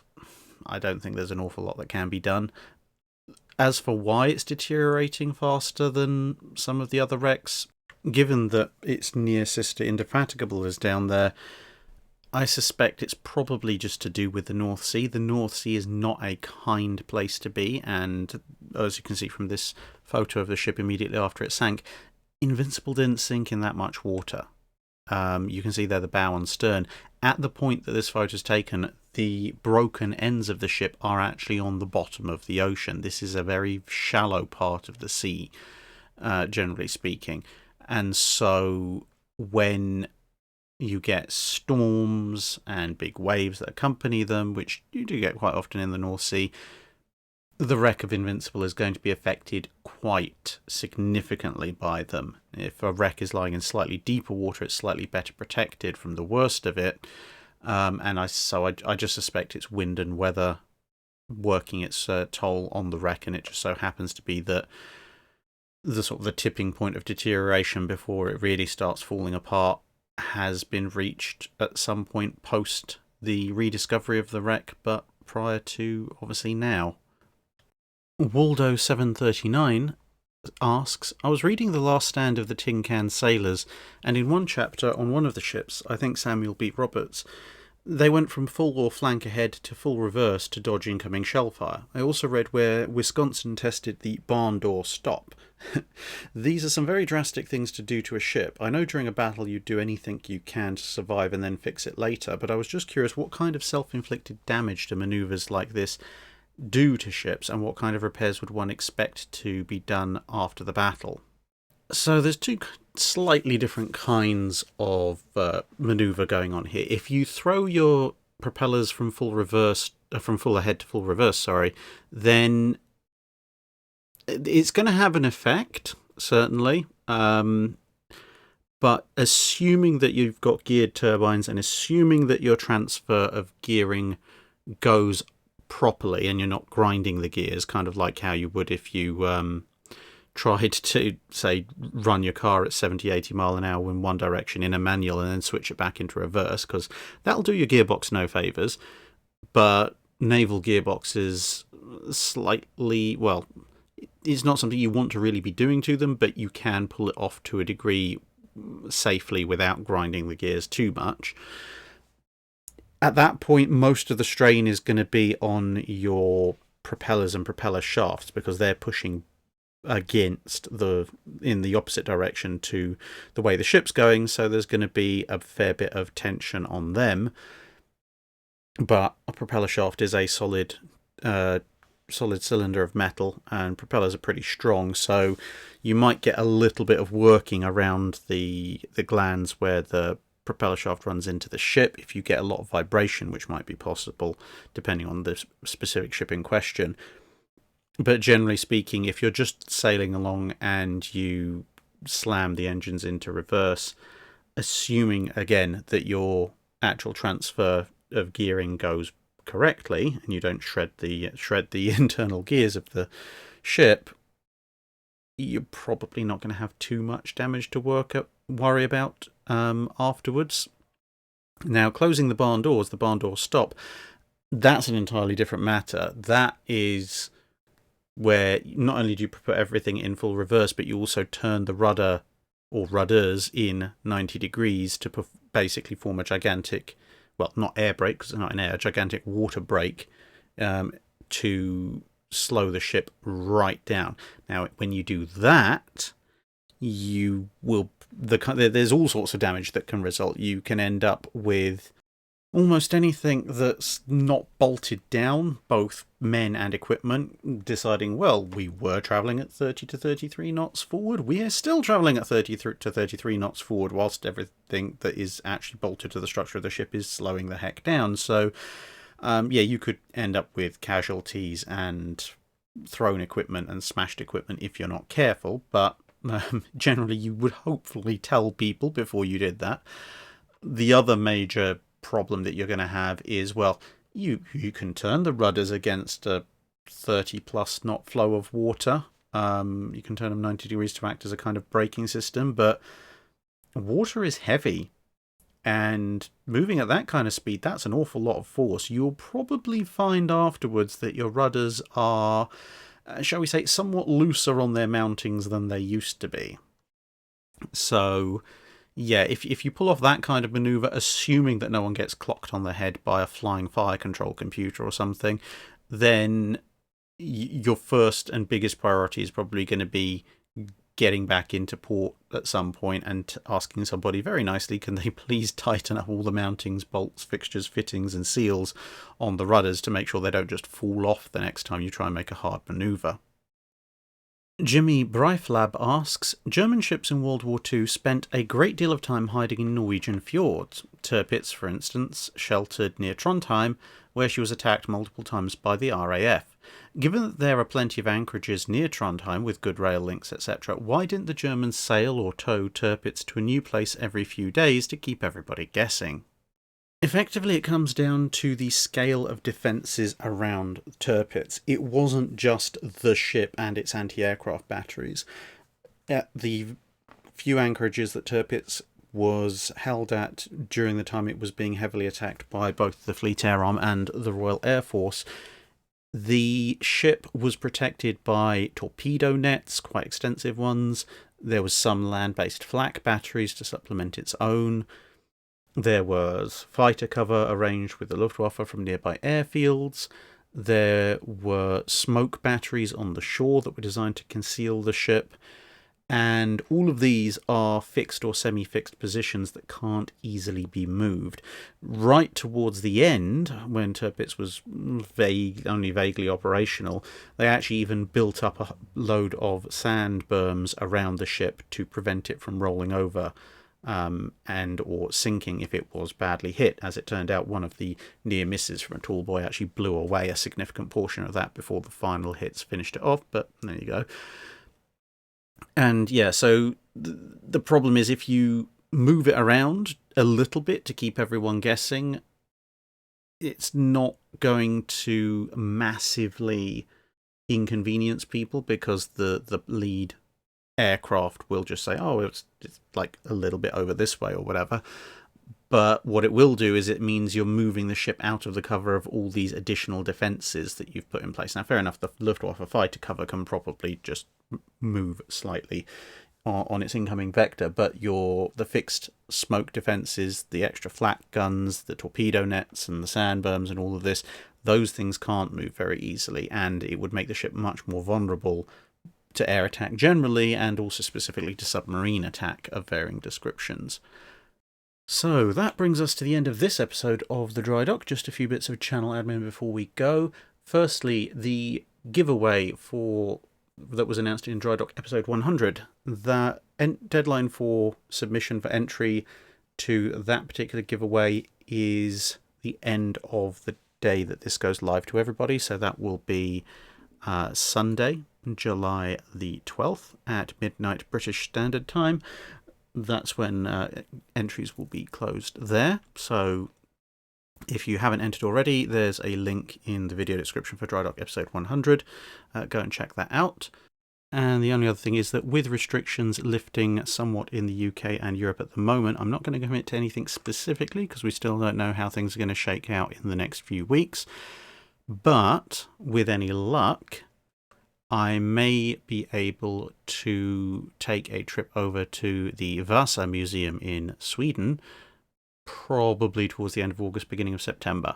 I don't think there's an awful lot that can be done. As for why it's deteriorating faster than some of the other wrecks, given that its near sister Indefatigable is down there, I suspect it's probably just to do with the North Sea. The North Sea is not a kind place to be, and as you can see from this photo of the ship immediately after it sank, Invincible didn't sink in that much water. You can see there the bow and stern. At the point that this photo is taken, the broken ends of the ship are actually on the bottom of the ocean. This is a very shallow part of the sea, generally speaking. And so when you get storms and big waves that accompany them, which you do get quite often in the North Sea, the wreck of Invincible is going to be affected quite significantly by them. If a wreck is lying in slightly deeper water, it's slightly better protected from the worst of it. And I just suspect it's wind and weather working its toll on the wreck, and it just so happens to be that the tipping point of deterioration before it really starts falling apart has been reached at some point post the rediscovery of the wreck, but prior to obviously now. Waldo 739 asks, I was reading The Last Stand of the Tin Can Sailors, and in one chapter on one of the ships, I think Samuel B. Roberts, they went from full or flank ahead to full reverse to dodge incoming shellfire. I also read where Wisconsin tested the barn door stop. These are some very drastic things to do to a ship. I know during a battle you do anything you can to survive and then fix it later, but I was just curious what kind of self-inflicted damage do manoeuvres like this do to ships, and what kind of repairs would one expect to be done after the battle? So there's two slightly different kinds of manoeuvre going on here. If you throw your propellers from full ahead to full reverse, then it's going to have an effect, certainly. But assuming that you've got geared turbines and assuming that your transfer of gearing goes properly and you're not grinding the gears, kind of like how you would if you tried to, say, run your car at 70-80 mile an hour in one direction in a manual and then switch it back into reverse, because that'll do your gearbox no favours. But naval gearboxes slightly, well, it's not something you want to really be doing to them, but you can pull it off to a degree safely without grinding the gears too much. At that point, most of the strain is going to be on your propellers and propeller shafts, because they're pushing against in the opposite direction to the way the ship's going, so there's going to be a fair bit of tension on them. But a propeller shaft is a solid cylinder of metal, and propellers are pretty strong, so you might get a little bit of working around the glands where the propeller shaft runs into the ship if you get a lot of vibration, which might be possible depending on the specific ship in question. But generally speaking, if you're just sailing along and you slam the engines into reverse, assuming again that your actual transfer of gearing goes correctly and you don't shred the internal gears of the ship, you're probably not going to have too much damage to worry about afterwards. Now, closing the barn doors stop. That's an entirely different matter. That is where not only do you put everything in full reverse, but you also turn the rudder or rudders in 90 degrees to basically form a gigantic, well, not air brake because it's not an air, a gigantic water brake to slow the ship right down. Now, when you do that, you will there's all sorts of damage that can result. You can end up with almost anything that's not bolted down, both men and equipment, deciding, well, we were travelling at 30 to 33 knots forward, we are still travelling at 30 to 33 knots forward, whilst everything that is actually bolted to the structure of the ship is slowing the heck down. So, you could end up with casualties and thrown equipment and smashed equipment if you're not careful, but generally you would hopefully tell people before you did that. The other major problem that you're going to have is, well, you can turn the rudders against a 30 plus knot flow of water. You can turn them 90 degrees to act as a kind of braking system, but water is heavy, and moving at that kind of speed, that's an awful lot of force. You'll probably find afterwards that your rudders are, shall we say, somewhat looser on their mountings than they used to be. So yeah, if you pull off that kind of manoeuvre, assuming that no one gets clocked on the head by a flying fire control computer or something, then your first and biggest priority is probably going to be getting back into port at some point and asking somebody very nicely, can they please tighten up all the mountings, bolts, fixtures, fittings and seals on the rudders to make sure they don't just fall off the next time you try and make a hard manoeuvre. Jimmy Breiflab asks, German ships in World War II spent a great deal of time hiding in Norwegian fjords. Tirpitz, for instance, sheltered near Trondheim, where she was attacked multiple times by the RAF. Given that there are plenty of anchorages near Trondheim with good rail links, etc., why didn't the Germans sail or tow Tirpitz to a new place every few days to keep everybody guessing? Effectively, it comes down to the scale of defences around Tirpitz. It wasn't just the ship and its anti-aircraft batteries. At the few anchorages that Tirpitz was held at during the time it was being heavily attacked by both the Fleet Air Arm and the Royal Air Force, the ship was protected by torpedo nets, quite extensive ones. There was some land-based flak batteries to supplement its own. There was fighter cover arranged with the Luftwaffe from nearby airfields. There were smoke batteries on the shore that were designed to conceal the ship. And all of these are fixed or semi-fixed positions that can't easily be moved. Right towards the end, when Tirpitz was only vaguely operational, they actually even built up a load of sand berms around the ship to prevent it from rolling over and or sinking if it was badly hit. As it turned out, one of the near misses from a tall boy actually blew away a significant portion of that before the final hits finished it off, but there you go. And yeah, so the problem is if you move it around a little bit to keep everyone guessing, it's not going to massively inconvenience people, because the lead aircraft will just say, oh, it's like a little bit over this way or whatever. But what it will do is it means you're moving the ship out of the cover of all these additional defences that you've put in place. Now, fair enough, the Luftwaffe fighter cover can probably just move slightly on its incoming vector, but the fixed smoke defences, the extra flak guns, the torpedo nets and the sand berms and all of this, those things can't move very easily, and it would make the ship much more vulnerable to air attack generally, and also specifically to submarine attack of varying descriptions. So that brings us to the end of this episode of the Drydock. Just a few bits of channel admin before we go. Firstly, the giveaway that was announced in Drydock episode 100. The deadline for submission for entry to that particular giveaway is the end of the day that this goes live to everybody. So that will be Sunday, July the 12th at midnight British Standard Time. That's when entries will be closed there. So if you haven't entered already, there's a link in the video description for Drydock episode 100. Go and check that out. And the only other thing is that with restrictions lifting somewhat in the UK and Europe at the moment, I'm not going to commit to anything specifically because we still don't know how things are going to shake out in the next few weeks. But with any luck, I may be able to take a trip over to the Vasa Museum in Sweden, probably towards the end of August, beginning of September.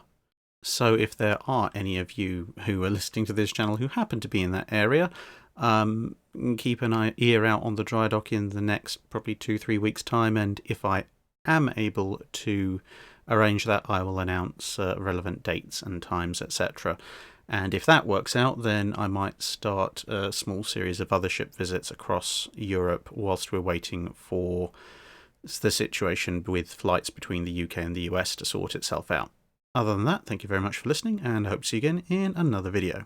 So if there are any of you who are listening to this channel who happen to be in that area, keep an ear out on the Drydock in the next probably 2-3 weeks' time, and if I am able to arrange that, I will announce relevant dates and times, etc. And if that works out, then I might start a small series of other ship visits across Europe whilst we're waiting for the situation with flights between the UK and the US to sort itself out. Other than that, thank you very much for listening, and I hope to see you again in another video.